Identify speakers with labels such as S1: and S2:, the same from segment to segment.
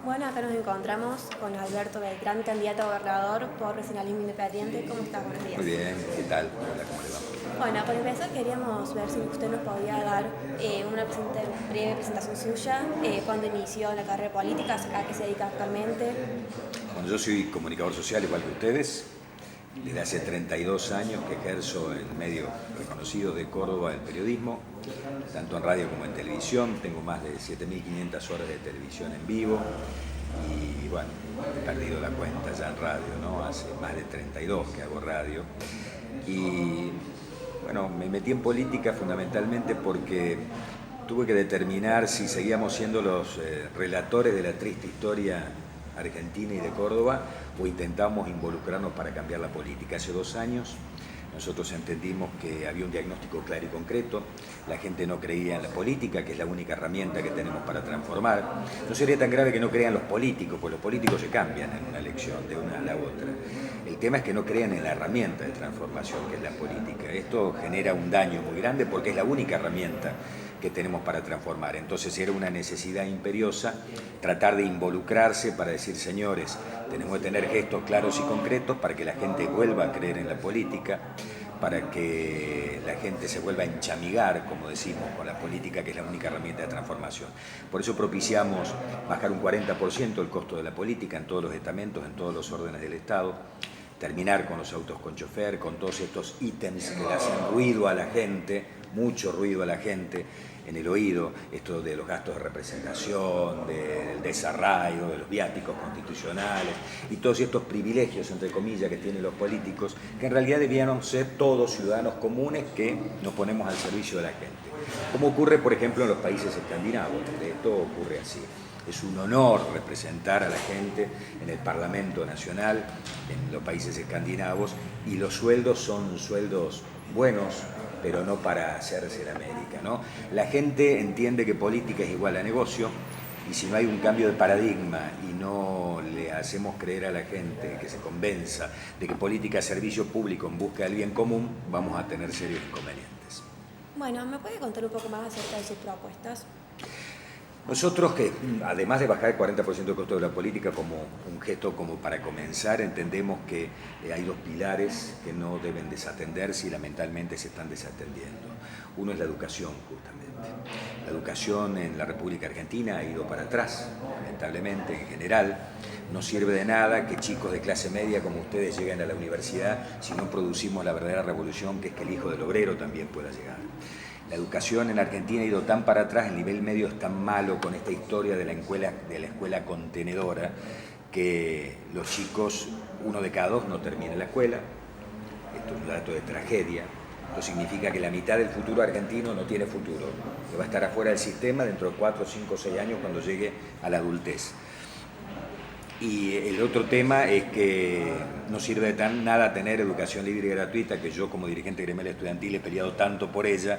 S1: Bueno, acá nos encontramos con Alberto Beltrán, candidato a gobernador por Regionalismo Independiente. ¿Cómo estás? Buenos días.
S2: Muy bien, ¿qué tal? Hola, ¿cómo le va?
S1: Bueno, para empezar queríamos ver si usted nos podía dar una breve presentación suya, cuándo inició la carrera política, a qué se dedica actualmente.
S2: Bueno, yo soy comunicador social igual que ustedes. Desde hace 32 años que ejerzo en medios reconocidos de Córdoba el periodismo, tanto en radio como en televisión. Tengo más de 7.500 horas de televisión en vivo y bueno, he perdido la cuenta ya en radio, ¿no? Hace más de 32 que hago radio. Y bueno, me metí en política fundamentalmente porque tuve que determinar si seguíamos siendo los relatores de la triste historia argentina y de Córdoba o intentamos involucrarnos para cambiar la política. Hace 2 años nosotros entendimos que había un diagnóstico claro y concreto, la gente no creía en la política, que es la única herramienta que tenemos para transformar. No sería tan grave que no crean los políticos, pues los políticos se cambian en una elección de una a la otra. El tema es que no crean en la herramienta de transformación que es la política. Esto genera un daño muy grande porque es la única herramienta que tenemos para transformar. Entonces era una necesidad imperiosa tratar de involucrarse para decir, señores, tenemos que tener gestos claros y concretos para que la gente vuelva a creer en la política, para que la gente se vuelva a enchamigar, como decimos, con la política, que es la única herramienta de transformación. Por eso propiciamos bajar un 40% el costo de la política en todos los estamentos, en todos los órdenes del Estado, terminar con los autos con chofer, con todos estos ítems que le hacen ruido a la gente, mucho ruido a la gente en el oído, esto de los gastos de representación, del desarraigo, de los viáticos constitucionales y todos estos privilegios, entre comillas, que tienen los políticos, que en realidad debían ser todos ciudadanos comunes que nos ponemos al servicio de la gente. Como ocurre, por ejemplo, en los países escandinavos, donde esto ocurre así. Es un honor representar a la gente en el Parlamento Nacional, en los países escandinavos, y los sueldos son sueldos buenos, pero no para hacerse en América, ¿no? La gente entiende que política es igual a negocio, y si no hay un cambio de paradigma y no le hacemos creer a la gente que se convenza de que política es servicio público en busca del bien común, vamos a tener serios inconvenientes.
S1: Bueno, ¿me puede contar un poco más acerca de sus propuestas?
S2: Nosotros, que además de bajar el 40% del costo de la política como un gesto como para comenzar, entendemos que hay 2 pilares que no deben desatenderse y lamentablemente se están desatendiendo. Uno es la educación, justamente. La educación en la República Argentina ha ido para atrás, lamentablemente, en general. No sirve de nada que chicos de clase media como ustedes lleguen a la universidad si no producimos la verdadera revolución, que es que el hijo del obrero también pueda llegar. La educación en Argentina ha ido tan para atrás, el nivel medio es tan malo con esta historia de la escuela contenedora, que los chicos, 1 de cada 2 no termina la escuela. Esto es un dato de tragedia. Esto significa que la mitad del futuro argentino no tiene futuro, que va a estar afuera del sistema dentro de 4, 5, 6 años cuando llegue a la adultez. Y el otro tema es que no sirve de nada tener educación libre y gratuita, que yo como dirigente gremial estudiantil he peleado tanto por ella,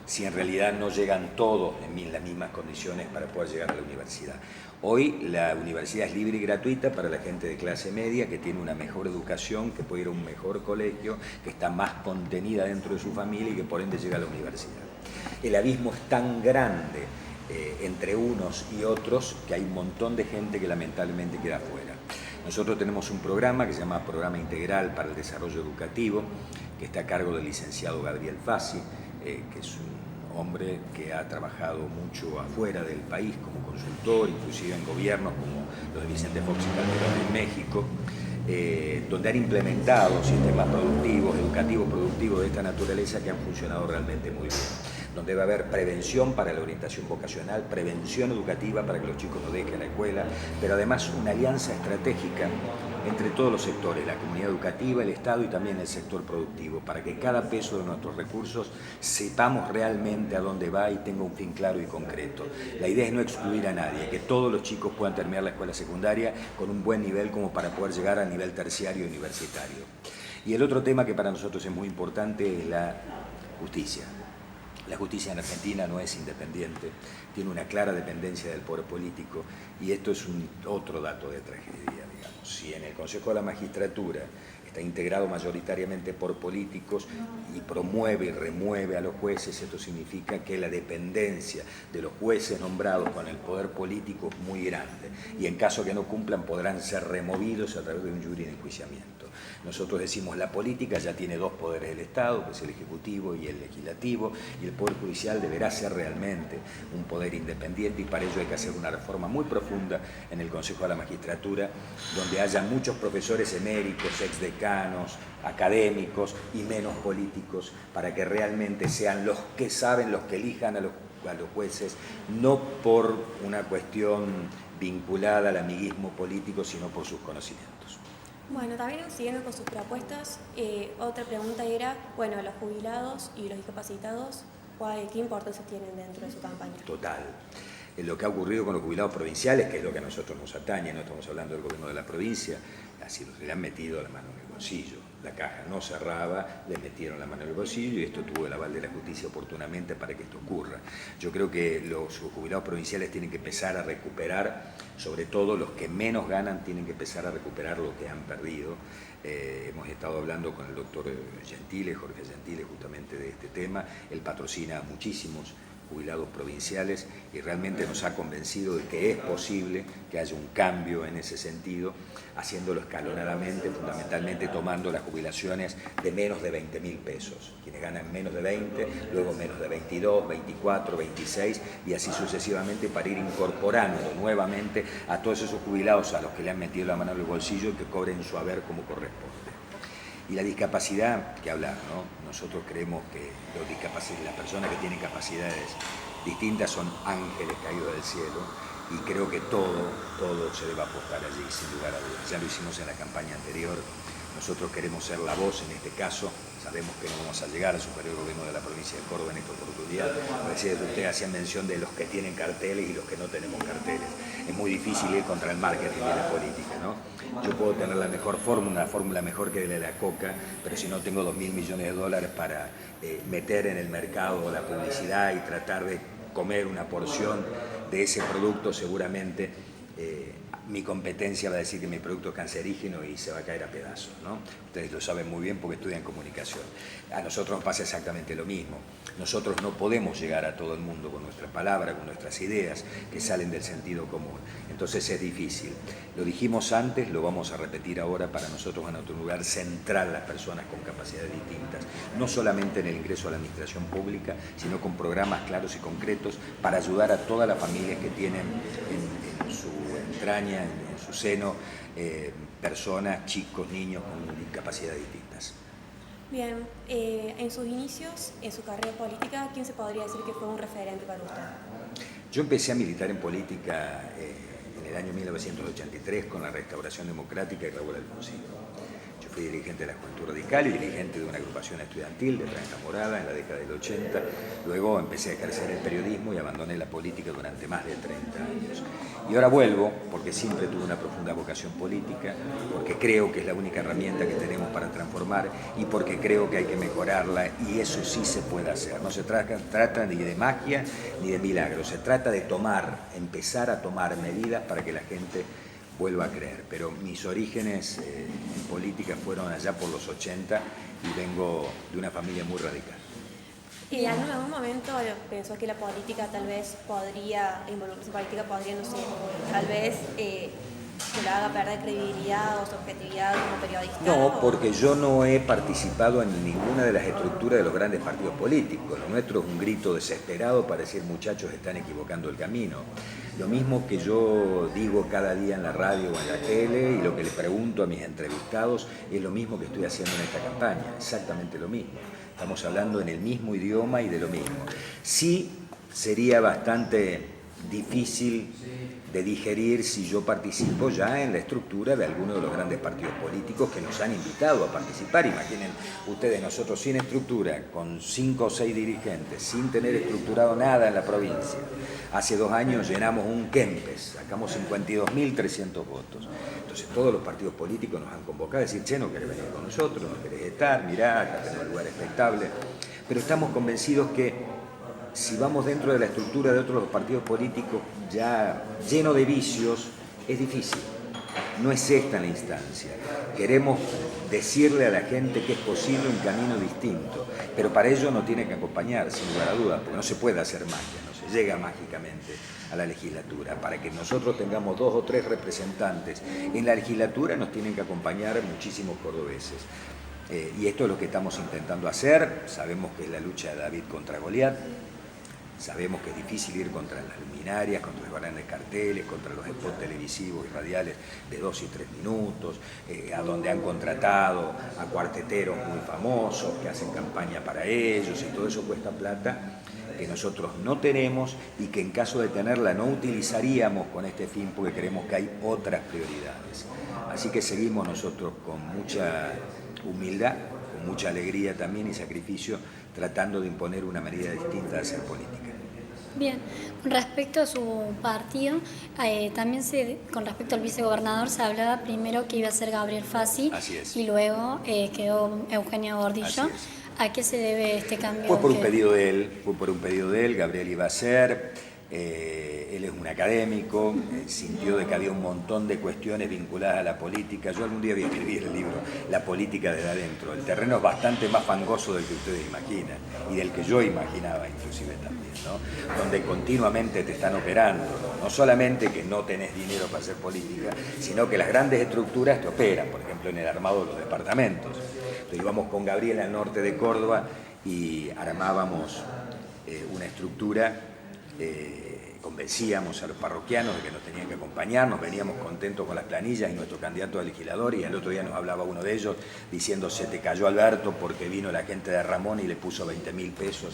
S2: si en realidad no llegan todos en las mismas condiciones para poder llegar a la universidad. Hoy la universidad es libre y gratuita para la gente de clase media que tiene una mejor educación, que puede ir a un mejor colegio, que está más contenida dentro de su familia y que por ende llega a la universidad. El abismo es tan grande entre unos y otros, que hay un montón de gente que lamentablemente queda afuera. Nosotros tenemos un programa que se llama Programa Integral para el Desarrollo Educativo, que está a cargo del licenciado Gabriel Fassi, que es un hombre que ha trabajado mucho afuera del país como consultor, inclusive en gobiernos como los de Vicente Fox y Calderón en México, donde han implementado sistemas productivos, educativos productivos de esta naturaleza que han funcionado realmente muy bien, donde va a haber prevención para la orientación vocacional, prevención educativa para que los chicos no dejen la escuela, pero además una alianza estratégica entre todos los sectores, la comunidad educativa, el Estado y también el sector productivo, para que cada peso de nuestros recursos sepamos realmente a dónde va y tenga un fin claro y concreto. La idea es no excluir a nadie, que todos los chicos puedan terminar la escuela secundaria con un buen nivel como para poder llegar al nivel terciario y universitario. Y el otro tema que para nosotros es muy importante es la justicia. La justicia en Argentina no es independiente, tiene una clara dependencia del poder político y esto es otro dato de tragedia, digamos. Si en el Consejo de la Magistratura está integrado mayoritariamente por políticos y promueve y remueve a los jueces. Esto significa que la dependencia de los jueces nombrados con el poder político es muy grande y en caso que no cumplan podrán ser removidos a través de un jury de enjuiciamiento. Nosotros decimos la política ya tiene dos poderes del Estado, que es el Ejecutivo y el Legislativo, y el Poder Judicial deberá ser realmente un poder independiente y para ello hay que hacer una reforma muy profunda en el Consejo de la Magistratura, donde haya muchos profesores eméritos, exdecanos, académicos y menos políticos, para que realmente sean los que saben, los que elijan a los jueces, no por una cuestión vinculada al amiguismo político, sino por sus conocimientos.
S1: Bueno, también siguiendo con sus propuestas, otra pregunta era, bueno, los jubilados y los discapacitados, ¿qué importancia tienen dentro de su campaña?
S2: Total. Lo que ha ocurrido con los jubilados provinciales, que es lo que a nosotros nos atañe, no estamos hablando del gobierno de la provincia, así le han metido la mano en el bolsillo. La caja no cerraba, le metieron la mano en el bolsillo y esto tuvo el aval de la justicia oportunamente para que esto ocurra. Yo creo que los jubilados provinciales tienen que empezar a recuperar, sobre todo los que menos ganan, tienen que empezar a recuperar lo que han perdido. Hemos estado hablando con el doctor Gentile, Jorge Gentile, justamente de este tema. Él patrocina a muchísimos jubilados provinciales y realmente nos ha convencido de que es posible que haya un cambio en ese sentido, haciéndolo escalonadamente, fundamentalmente tomando las jubilaciones de menos de 20.000 pesos. Quienes ganan menos de 20, luego menos de 22, 24, 26 y así sucesivamente para ir incorporando nuevamente a todos esos jubilados a los que le han metido la mano en el bolsillo y que cobren su haber como corresponde. Y la discapacidad, que hablar, ¿no? Nosotros creemos que las personas que tienen capacidades distintas son ángeles caídos del cielo y creo que todo se debe apostar allí, sin lugar a dudas. Ya lo hicimos en la campaña anterior. Nosotros queremos ser la voz en este caso. Sabemos que no vamos a llegar al superior gobierno de la provincia de Córdoba en esta oportunidad. Recién usted hacía mención de los que tienen carteles y los que no tenemos carteles. Es muy difícil ir contra el marketing de la política, ¿no? Yo puedo tener la mejor fórmula, una fórmula mejor que la de la coca, pero si no tengo 2.000 millones de dólares para meter en el mercado la publicidad y tratar de comer una porción de ese producto, seguramente mi competencia va a decir que mi producto es cancerígeno y se va a caer a pedazos, ¿no? Ustedes lo saben muy bien porque estudian comunicación. A nosotros nos pasa exactamente lo mismo. Nosotros no podemos llegar a todo el mundo con nuestra palabra, con nuestras ideas que salen del sentido común. Entonces es difícil. Lo dijimos antes, lo vamos a repetir ahora. Para nosotros van a otro lugar central las personas con capacidades distintas. No solamente en el ingreso a la administración pública, sino con programas claros y concretos para ayudar a todas las familias que tienen en su entraña, en su seno, personas, chicos, niños con discapacidades distintas.
S1: Bien, en sus inicios, en su carrera política, ¿quién se podría decir que fue un referente para usted?
S2: Yo empecé a militar en política en el año 1983 con la Restauración Democrática y Raúl Alfonsín. Yo fui dirigente de la Juventud Radical y dirigente de una agrupación estudiantil de Franja Morada en la década del 80. Luego empecé a ejercer el periodismo y abandoné la política durante más de 30 años. Y ahora vuelvo porque siempre tuve una profunda vocación política, porque creo que es la única herramienta que tenemos para transformar y porque creo que hay que mejorarla y eso sí se puede hacer. No se trata ni de magia ni de milagros, se trata de empezar a tomar medidas para que la gente vuelva a creer. Pero mis orígenes en política fueron allá por los 80 y vengo de una familia muy radical.
S1: ¿Y en algún momento pensó que la política tal vez podría, involucrarse en política podría, no sé, tal vez que lo haga perder credibilidad o su objetividad como periodista?
S2: No, porque yo no he participado en ninguna de las estructuras de los grandes partidos políticos. Lo nuestro es un grito desesperado para decir muchachos están equivocando el camino. Lo mismo que yo digo cada día en la radio o en la tele y lo que le pregunto a mis entrevistados es lo mismo que estoy haciendo en esta campaña, exactamente lo mismo. Estamos hablando en el mismo idioma y de lo mismo. Sí sería bastante difícil de digerir si yo participo ya en la estructura de algunos de los grandes partidos políticos que nos han invitado a participar. Imaginen ustedes, nosotros sin estructura, con 5 o 6 dirigentes, sin tener estructurado nada en la provincia. Hace 2 años llenamos un Kempes, sacamos 52.300 votos. Entonces todos los partidos políticos nos han convocado a decir, che, no querés venir con nosotros, no querés estar, mirá, acá tenemos un lugar expectable. Pero estamos convencidos que si vamos dentro de la estructura de otros partidos políticos ya lleno de vicios, es difícil. no es esta la instancia. Queremos decirle a la gente que es posible un camino distinto, pero para ello no tiene que acompañar, sin lugar a dudas, porque no se puede hacer magia, no se llega mágicamente a la legislatura. Para que nosotros tengamos 2 o 3 representantes en la legislatura nos tienen que acompañar muchísimos cordobeses. Y esto es lo que estamos intentando hacer. Sabemos que es la lucha de David contra Goliat. Sabemos que es difícil ir contra las luminarias, contra los grandes carteles, contra los spots televisivos y radiales de 2 y 3 minutos, a donde han contratado a cuarteteros muy famosos que hacen campaña para ellos, y todo eso cuesta plata que nosotros no tenemos y que en caso de tenerla no utilizaríamos con este fin, porque creemos que hay otras prioridades. Así que seguimos nosotros con mucha humildad, con mucha alegría también y sacrificio, tratando de imponer una manera distinta de hacer política.
S3: Bien, con respecto a su partido, también con respecto al vicegobernador se hablaba primero que iba a ser Gabriel Fassi.
S2: Así es.
S3: Y luego quedó Eugenio Gordillo.
S2: Así es.
S3: ¿A qué se debe este cambio?
S2: Fue por un pedido de él, Gabriel iba a ser. Él es un académico, sintió de que había un montón de cuestiones vinculadas a la política. Yo algún día voy a escribir el libro La política desde adentro. El terreno es bastante más fangoso del que ustedes imaginan y del que yo imaginaba inclusive también, ¿no? Donde continuamente te están operando, ¿no? No solamente que no tenés dinero para hacer política, sino que las grandes estructuras te operan, por ejemplo en el armado de los departamentos. Entonces íbamos con Gabriel al norte de Córdoba y armábamos una estructura. Convencíamos a los parroquianos de que nos tenían que acompañar, nos veníamos contentos con las planillas y nuestro candidato a legislador, y al otro día nos hablaba uno de ellos diciendo: se te cayó Alberto porque vino la gente de Ramón y le puso 20.000 pesos.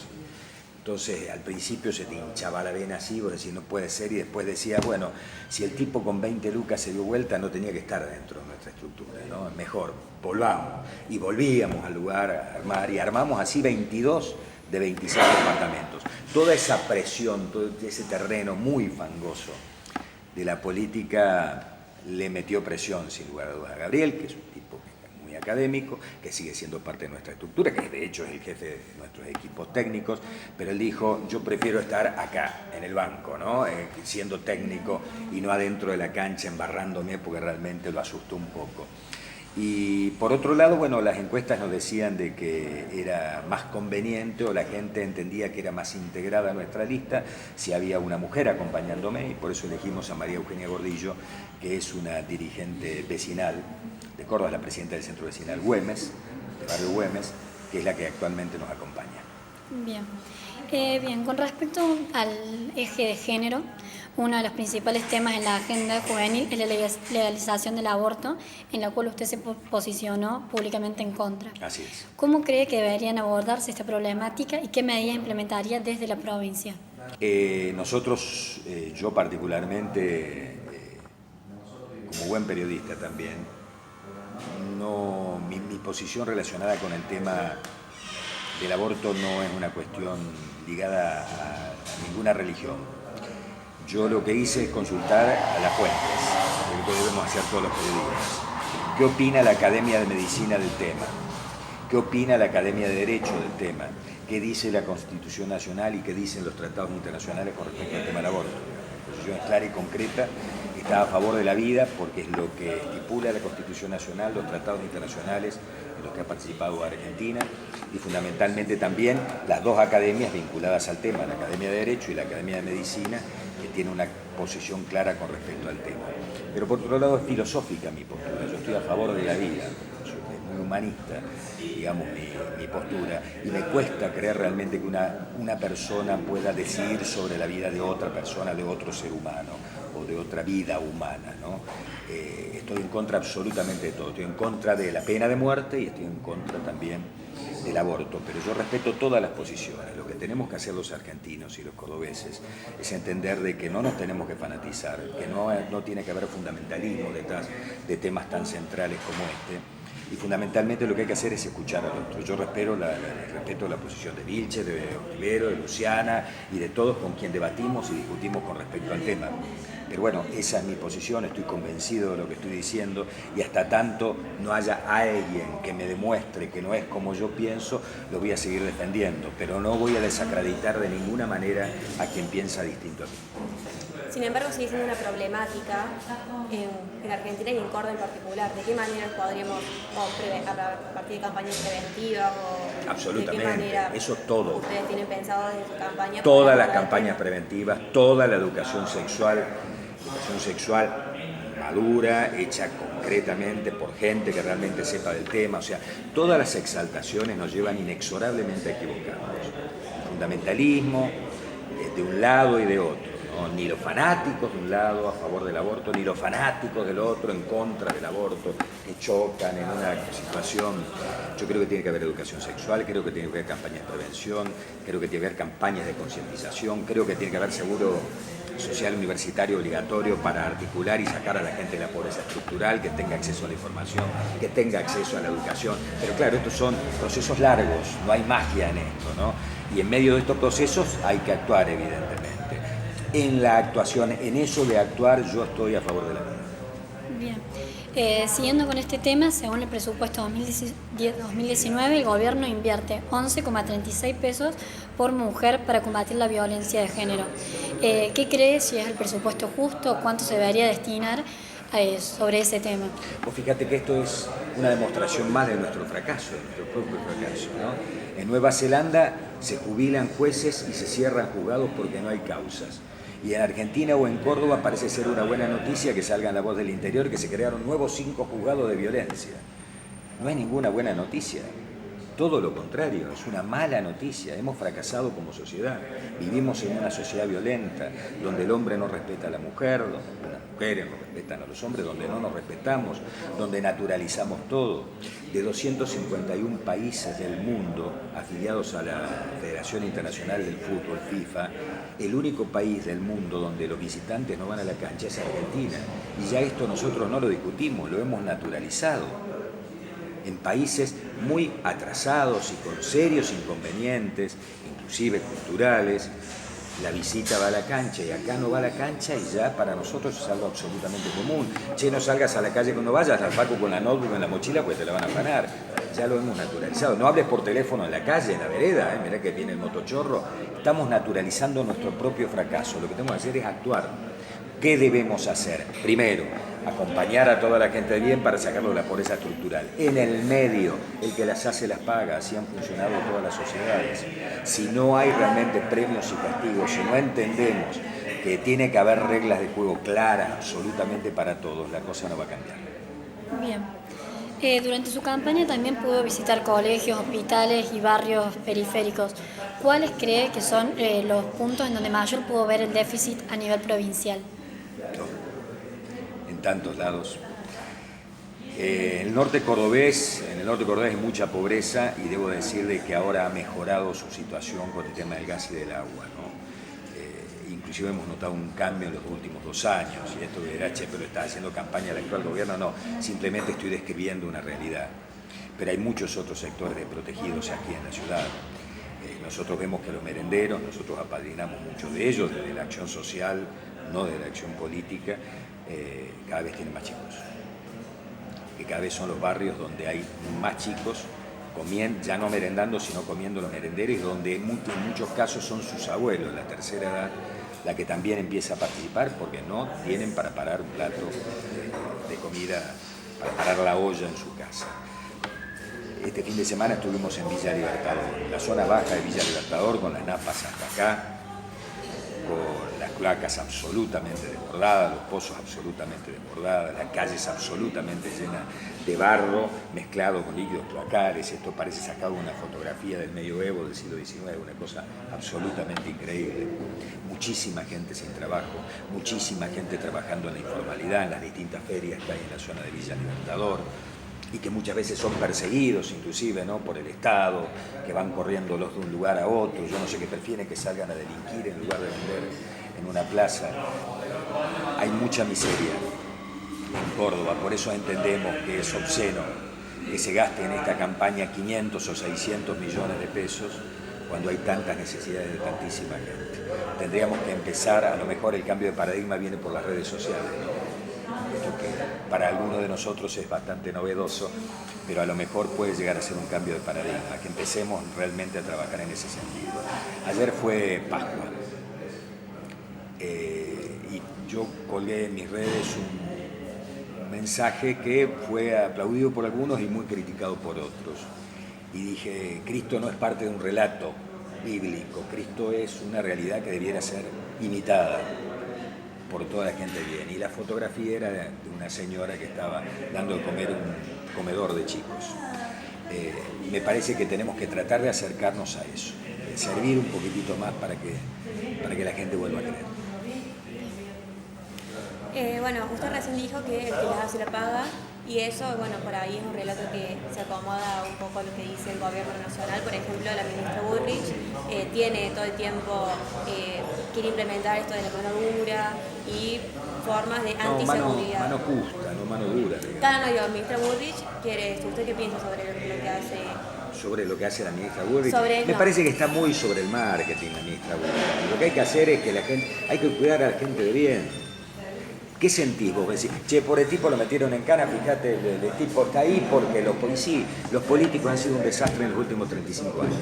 S2: Entonces al principio se te hinchaba la vena así, vos decís no puede ser, y después decías, bueno, si el tipo con 20 lucas se dio vuelta no tenía que estar dentro de nuestra estructura, ¿no? Mejor, volvamos. Y volvíamos al lugar a armar, y armamos así 22 de 26 departamentos. Toda esa presión, todo ese terreno muy fangoso de la política le metió presión, sin lugar a dudas, a Gabriel, que es un tipo muy académico, que sigue siendo parte de nuestra estructura, que de hecho es el jefe de nuestros equipos técnicos, pero él dijo: yo prefiero estar acá, en el banco, ¿no? Siendo técnico y no adentro de la cancha embarrándome, porque realmente lo asustó un poco. Y por otro lado, bueno, las encuestas nos decían de que era más conveniente, o la gente entendía que era más integrada a nuestra lista si había una mujer acompañándome, y por eso elegimos a María Eugenia Gordillo, que es una dirigente vecinal de Córdoba, la presidenta del centro vecinal Güemes, de barrio Güemes, que es la que actualmente nos acompaña.
S3: Bien. Bien, con respecto al eje de género, uno de los principales temas en la agenda juvenil es la legalización del aborto, en la cual usted se posicionó públicamente en contra.
S2: Así es.
S3: ¿Cómo cree que deberían abordarse esta problemática y qué medidas implementaría desde la provincia?
S2: Nosotros, yo particularmente, como buen periodista también, mi posición relacionada con el tema del aborto no es una cuestión ligada a ninguna religión. Yo lo que hice es consultar a las fuentes, lo que debemos hacer todos los periodistas. ¿Qué opina la Academia de Medicina del tema? ¿Qué opina la Academia de Derecho del tema? ¿Qué dice la Constitución Nacional y qué dicen los tratados internacionales con respecto al tema del aborto? Mi posición es clara y concreta. Está a favor de la vida porque es lo que estipula la Constitución Nacional, los tratados internacionales en los que ha participado Argentina, y fundamentalmente también las 2 academias vinculadas al tema, la Academia de Derecho y la Academia de Medicina, que tiene una posición clara con respecto al tema. Pero por otro lado es filosófica mi postura, yo estoy a favor de la vida, es muy humanista, digamos, mi postura, y me cuesta creer realmente que una persona pueda decidir sobre la vida de otra persona, de otro ser humano, o de otra vida humana, ¿no? Estoy en contra absolutamente de todo, estoy en contra de la pena de muerte y estoy en contra también del aborto, pero yo respeto todas las posiciones. Lo que tenemos que hacer los argentinos y los cordobeses es entender de que no nos tenemos que fanatizar, que no tiene que haber fundamentalismo detrás de temas tan centrales como este. Y fundamentalmente lo que hay que hacer es escuchar al otro. Yo respeto la posición de Vilche, de Olivero, de Luciana y de todos con quien debatimos y discutimos con respecto al tema. Pero bueno, esa es mi posición, estoy convencido de lo que estoy diciendo, y hasta tanto no haya alguien que me demuestre que no es como yo pienso, lo voy a seguir defendiendo, pero no voy a desacreditar de ninguna manera a quien piensa distinto a mí.
S1: Sin embargo, sigue siendo una problemática en Argentina y en Córdoba en particular. ¿De qué manera podríamos, a partir de campañas preventivas o
S2: Absolutamente,
S1: de qué manera
S2: eso todo.
S1: ustedes tienen pensado desde su campaña?
S2: Todas las campañas preventivas, toda la educación sexual madura, hecha concretamente por gente que realmente sepa del tema, o sea, todas las exaltaciones nos llevan inexorablemente a equivocarnos. El fundamentalismo de un lado y de otro, ¿no? Ni los fanáticos de un lado a favor del aborto, ni los fanáticos del otro en contra del aborto, que chocan en una situación. Yo creo que tiene que haber educación sexual, creo que tiene que haber campañas de prevención, creo que tiene que haber campañas de concientización, creo que tiene que haber seguro social universitario obligatorio para articular y sacar a la gente de la pobreza estructural, que tenga acceso a la información, que tenga acceso a la educación. Pero claro, estos son procesos largos, no hay magia en esto, ¿no? Y en medio de estos procesos hay que actuar, evidentemente. En la actuación, en eso de actuar, yo estoy a favor de la vida.
S3: Bien. Siguiendo con este tema, según el presupuesto 2019, el gobierno invierte 11,36 pesos por mujer para combatir la violencia de género. ¿Qué crees si es el presupuesto justo? ¿Cuánto se debería destinar sobre ese tema?
S2: Vos fíjate que esto es una demostración más de nuestro fracaso, de nuestro propio fracaso, ¿no? En Nueva Zelanda se jubilan jueces y se cierran juzgados porque no hay causas. Y en Argentina o en Córdoba parece ser una buena noticia que salga en La Voz del Interior que se crearon nuevos 5 juzgados de violencia. No es ninguna buena noticia. Todo lo contrario, es una mala noticia. Hemos fracasado como sociedad. Vivimos en una sociedad violenta, donde el hombre no respeta a la mujer, donde las mujeres no respetan a los hombres, donde no nos respetamos, donde naturalizamos todo. De 251 países del mundo afiliados a la Federación Internacional del Fútbol, FIFA, el único país del mundo donde los visitantes no van a la cancha es Argentina. Y ya esto nosotros no lo discutimos, lo hemos naturalizado. En países muy atrasados y con serios inconvenientes, inclusive culturales, la visita va a la cancha y acá no va a la cancha y ya para nosotros es algo absolutamente común. Che, no salgas a la calle cuando vayas, al Paco con la notebook en la mochila pues te la van a afanar. Ya lo hemos naturalizado. No hables por teléfono en la calle, en la vereda, mirá que viene el motochorro. Estamos naturalizando nuestro propio fracaso. Lo que tenemos que hacer es actuar. ¿Qué debemos hacer? Primero, acompañar a toda la gente de bien para sacarlo de la pobreza estructural. En el medio, el que las hace las paga, así han funcionado todas las sociedades. Si no hay realmente premios y castigos, si no entendemos que tiene que haber reglas de juego claras absolutamente para todos, la cosa no va a cambiar.
S3: Bien. Durante su campaña también pudo visitar colegios, hospitales y barrios periféricos. ¿Cuáles cree que son los puntos en donde mayor pudo ver el déficit a nivel provincial?
S2: En tantos lados. En el norte cordobés hay mucha pobreza y debo decirle que ahora ha mejorado su situación con el tema del gas y del agua, ¿no? Inclusive hemos notado un cambio en los últimos 2 años, y esto de dirá, pero está haciendo campaña el actual gobierno, no, simplemente estoy describiendo una realidad. Pero hay muchos otros sectores desprotegidos aquí en la ciudad. Nosotros vemos que los merenderos, nosotros apadrinamos muchos de ellos, desde la acción social, no desde la acción política, cada vez tienen más chicos. Que cada vez son los barrios donde hay más chicos comiendo, ya no merendando, sino comiendo los merenderos, y donde en muchos casos son sus abuelos, la tercera edad, la que también empieza a participar porque no tienen para parar un plato de comida, para parar la olla en su casa. Este fin de semana estuvimos en Villa Libertador, en la zona baja de Villa Libertador, con las napas hasta acá, con las cloacas absolutamente desbordadas, los pozos absolutamente desbordadas, las calles absolutamente llenas de barro mezclado con líquidos cloacales. Esto parece sacado una fotografía del medioevo del siglo XIX, una cosa absolutamente increíble. Muchísima gente sin trabajo, muchísima gente trabajando en la informalidad, en las distintas ferias que hay en la zona de Villa Libertador, y que muchas veces son perseguidos inclusive, ¿no?, por el Estado, que van corriéndolos de un lugar a otro. Yo no sé, que prefieren que salgan a delinquir en lugar de vender en una plaza. Hay mucha miseria en Córdoba, por eso entendemos que es obsceno que se gaste en esta campaña 500 o 600 millones de pesos cuando hay tantas necesidades de tantísima gente. Tendríamos que empezar, a lo mejor el cambio de paradigma viene por las redes sociales, ¿no? Esto que para algunos de nosotros es bastante novedoso, pero a lo mejor puede llegar a ser un cambio de paradigma, que empecemos realmente a trabajar en ese sentido. Ayer fue Pascua, y yo colgué en mis redes un mensaje que fue aplaudido por algunos y muy criticado por otros. Y dije, Cristo no es parte de un relato bíblico, Cristo es una realidad que debiera ser imitada por toda la gente bien. Y la fotografía era de una señora que estaba dando de comer un comedor de chicos. Me parece que tenemos que tratar de acercarnos a eso, de servir un poquitito más para que la gente vuelva a creer.
S1: Bueno, usted recién dijo que el que las hace la paga, y eso, bueno, por ahí es un relato que se acomoda un poco a lo que dice el gobierno nacional. Por ejemplo, la ministra Bullrich tiene todo el tiempo, quiere implementar esto de la mano dura y formas de antiseguridad.
S2: Mano justa, no mano dura.
S1: Claro, no, yo, ministra Bullrich, ¿usted qué piensa sobre lo que hace?
S2: Sobre lo que hace la ministra Bullrich.
S1: Me
S2: parece que está muy sobre el marketing la ministra Bullrich. Lo que hay que hacer es que hay que cuidar a la gente de bien. ¿Qué sentís vos? Decís, che, por el tipo lo metieron en cana, fíjate, el tipo está ahí porque los políticos han sido un desastre en los últimos 35 años.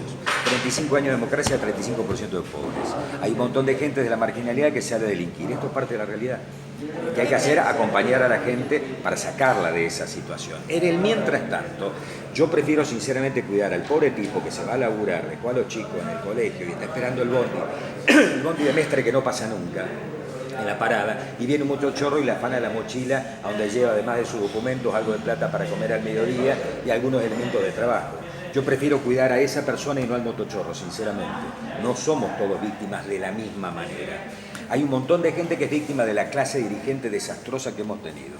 S2: 35 años de democracia, 35% de pobres. Hay un montón de gente de la marginalidad que sale a delinquir. Esto es parte de la realidad. Que hay que hacer, acompañar a la gente para sacarla de esa situación. En el mientras tanto, yo prefiero sinceramente cuidar al pobre tipo que se va a laburar de cualo chico en el colegio y está esperando el bondi de Mestre que no pasa nunca en la parada, y viene un motochorro y le afana la mochila a donde lleva, además de sus documentos, algo de plata para comer al mediodía y algunos elementos de trabajo. Yo prefiero cuidar a esa persona y no al motochorro, sinceramente. No somos todos víctimas de la misma manera. Hay un montón de gente que es víctima de la clase dirigente desastrosa que hemos tenido.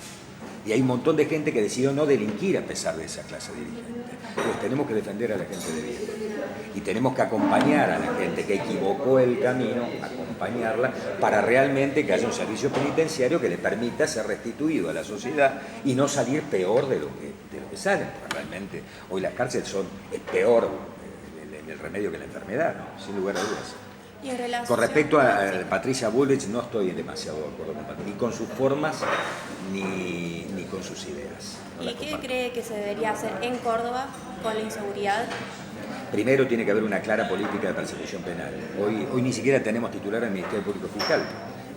S2: Y hay un montón de gente que decidió no delinquir a pesar de esa clase dirigente. Pues tenemos que defender a la gente de bien. Y tenemos que acompañar a la gente que equivocó el camino, acompañarla, para realmente que haya un servicio penitenciario que le permita ser restituido a la sociedad y no salir peor de lo que salen. Porque realmente hoy las cárceles es peor el remedio que la enfermedad, ¿no? Sin lugar a dudas. Con respecto a Patricia Bullrich, no estoy demasiado de acuerdo con Patricia, ni con sus formas ni con sus ideas.
S1: ¿Y qué cree que se debería hacer en Córdoba con la inseguridad?
S2: Primero tiene que haber una clara política de persecución penal. Hoy ni siquiera tenemos titular en el Ministerio Público Fiscal.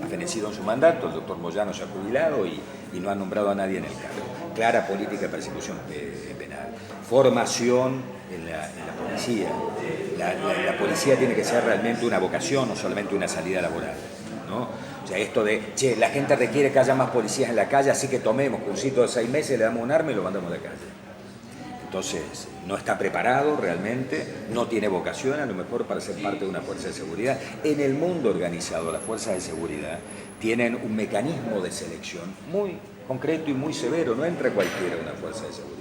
S2: Ha fenecido en su mandato, el doctor Moyano se ha jubilado y no ha nombrado a nadie en el cargo. Clara política de persecución penal. Formación en la policía. La policía tiene que ser realmente una vocación, no solamente una salida laboral, ¿no? O sea, esto de, che, la gente requiere que haya más policías en la calle, así que tomemos cursito de 6 meses, le damos un arma y lo mandamos a la calle. Entonces, no está preparado realmente, no tiene vocación a lo mejor para ser parte de una fuerza de seguridad. En el mundo organizado, las fuerzas de seguridad tienen un mecanismo de selección muy concreto y muy severo, no entra cualquiera a una fuerza de seguridad.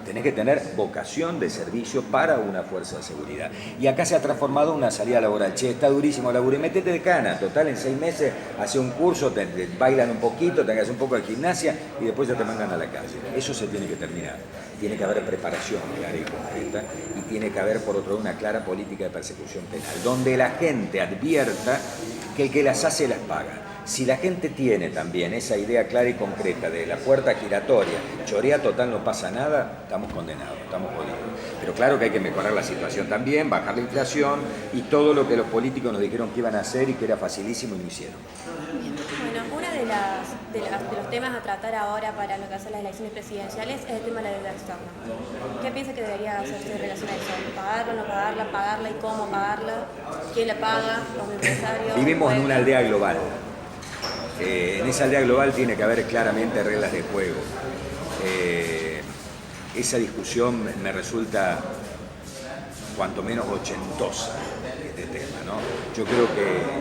S2: Tenés que tener vocación de servicio para una fuerza de seguridad. Y acá se ha transformado en una salida laboral. Che, está durísimo el laburo, y métete de cana. Total, en 6 meses hace un curso, te bailan un poquito, te hagas un poco de gimnasia y después ya te mandan a la calle. Eso se tiene que terminar. Tiene que haber preparación clara y concreta y tiene que haber, por otro lado, una clara política de persecución penal, donde la gente advierta que el que las hace las paga. Si la gente tiene también esa idea clara y concreta de la puerta giratoria, chorea total, no pasa nada, estamos condenados, estamos jodidos. Pero claro que hay que mejorar la situación también, bajar la inflación y todo lo que los políticos nos dijeron que iban a hacer y que era facilísimo y no hicieron.
S1: Bueno, uno de los temas a tratar ahora para lo que hacen las elecciones presidenciales es el tema de la deuda externa. ¿Qué piensa que debería hacerse en relación a eso? ¿Pagarla, no pagarla, pagarla y cómo pagarla? ¿Quién la paga? ¿Los empresarios?
S2: Vivimos en una aldea global. En esa aldea global tiene que haber claramente reglas de juego. Esa discusión me resulta cuanto menos ochentosa, este tema, ¿no?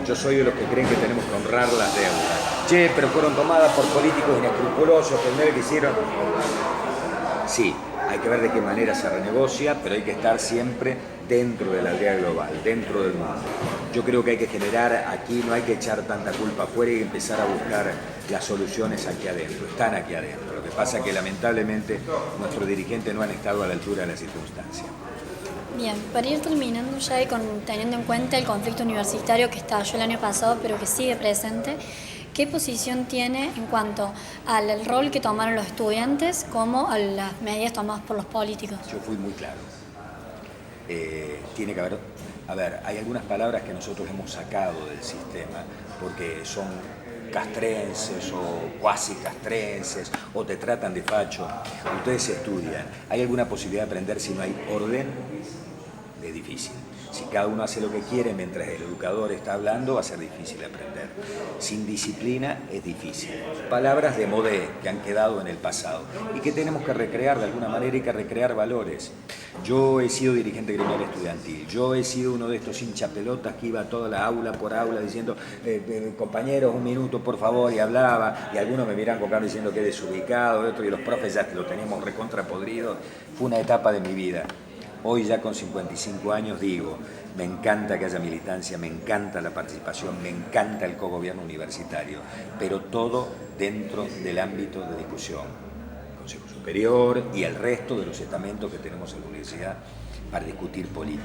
S2: Yo soy de los que creen que tenemos que honrar las deudas. Che, pero fueron tomadas por políticos inescrupulosos, que hicieron. Sí, hay que ver de qué manera se renegocia, pero hay que estar siempre dentro de la aldea global, dentro del mundo. Yo creo que hay que generar aquí, no hay que echar tanta culpa afuera y empezar a buscar las soluciones aquí adentro, están aquí adentro. Lo que pasa es que lamentablemente nuestros dirigentes no han estado a la altura de la circunstancia.
S3: Bien, para ir terminando ya y teniendo en cuenta el conflicto universitario que estalló el año pasado pero que sigue presente, ¿qué posición tiene en cuanto al rol que tomaron los estudiantes como a las medidas tomadas por los políticos?
S2: Yo fui muy claro. Tiene que haber... A ver, hay algunas palabras que nosotros hemos sacado del sistema porque son castrenses o cuasi castrenses o te tratan de facho. Ustedes estudian. ¿Hay alguna posibilidad de aprender si no hay orden? Es difícil. Si cada uno hace lo que quiere mientras el educador está hablando, va a ser difícil aprender. Sin disciplina es difícil. Palabras de modé que han quedado en el pasado y que tenemos que recrear de alguna manera y que recrear valores. Yo he sido dirigente gremial estudiantil, yo he sido uno de estos hinchapelotas que iba a toda la aula por aula diciendo compañeros, un minuto por favor, y hablaba, y algunos me miran con cara diciendo que desubicado, y los profes ya lo teníamos recontrapodrido. Fue una etapa de mi vida. Hoy ya con 55 años digo, me encanta que haya militancia, me encanta la participación, me encanta el cogobierno universitario, pero todo dentro del ámbito de discusión. Consejo Superior y el resto de los estamentos que tenemos en la universidad para discutir política.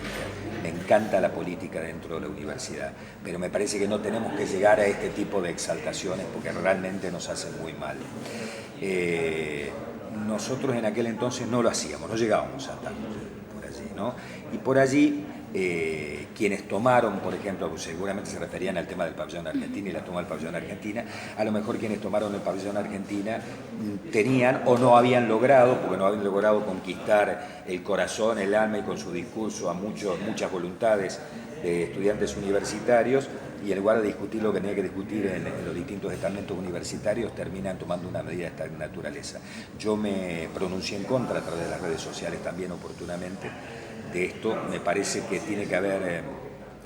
S2: Me encanta la política dentro de la universidad, pero me parece que no tenemos que llegar a este tipo de exaltaciones porque realmente nos hacen muy mal. Nosotros en aquel entonces no lo hacíamos, no llegábamos a tanto. ¿No? Y por allí, quienes tomaron, por ejemplo, seguramente se referían al tema del pabellón argentino y la toma del pabellón argentina, a lo mejor quienes tomaron el pabellón argentina tenían o no habían logrado, porque no habían logrado conquistar el corazón, el alma y con su discurso a muchas voluntades de estudiantes universitarios, y en lugar de discutir lo que tenía que discutir en los distintos estamentos universitarios, terminan tomando una medida de esta naturaleza. Yo me pronuncié en contra a través de las redes sociales también oportunamente de esto. Me parece que tiene que haber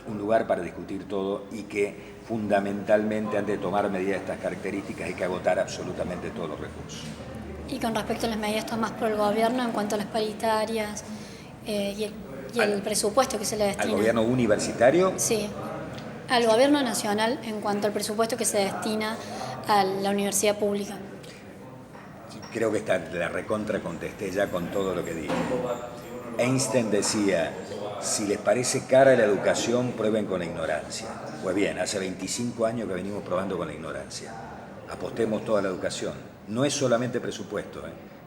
S2: un lugar para discutir todo y que fundamentalmente antes de tomar medidas de estas características hay que agotar absolutamente todos los recursos.
S3: Y con respecto a las medidas tomadas por el gobierno en cuanto a las paritarias y el presupuesto que se le destina.
S2: ¿Al gobierno universitario?
S3: Sí, al gobierno nacional en cuanto al presupuesto que se destina a la universidad pública.
S2: Creo que la recontra contesté ya con todo lo que dije. Einstein decía, si les parece cara la educación, prueben con la ignorancia. Pues bien, hace 25 años que venimos probando con la ignorancia. Apostemos toda la educación. No es solamente presupuesto,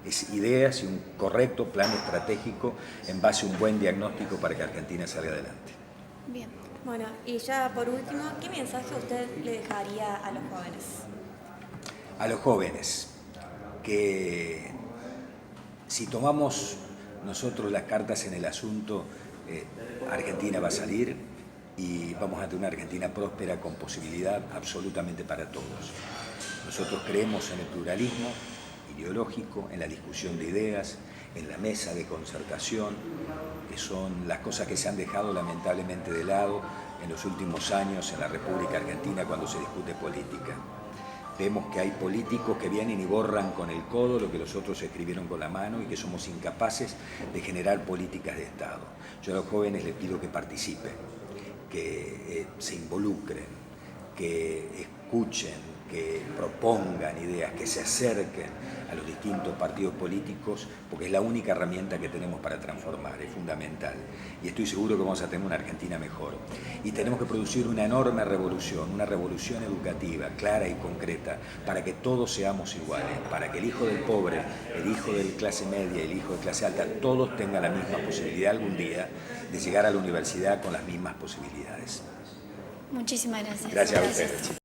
S2: es ideas y un correcto plan estratégico en base a un buen diagnóstico para que Argentina salga adelante.
S3: Bien.
S1: Bueno, y ya por último, ¿qué mensaje usted le dejaría a los jóvenes?
S2: A los jóvenes, que si tomamos nosotros las cartas en el asunto, Argentina va a salir y vamos a tener una Argentina próspera con posibilidad absolutamente para todos. Nosotros creemos en el pluralismo ideológico, en la discusión de ideas, en la mesa de concertación, que son las cosas que se han dejado lamentablemente de lado en los últimos años en la República Argentina cuando se discute política. Vemos que hay políticos que vienen y borran con el codo lo que los otros escribieron con la mano y que somos incapaces de generar políticas de Estado. Yo a los jóvenes les pido que participen, que se involucren, que escuchen, que propongan ideas, que se acerquen a los distintos partidos políticos, porque es la única herramienta que tenemos para transformar, es fundamental. Y estoy seguro que vamos a tener una Argentina mejor. Y tenemos que producir una enorme revolución, una revolución educativa, clara y concreta, para que todos seamos iguales, para que el hijo del pobre, el hijo de clase media, el hijo de clase alta, todos tengan la misma posibilidad algún día de llegar a la universidad con las mismas posibilidades.
S3: Muchísimas gracias.
S2: Gracias a ustedes.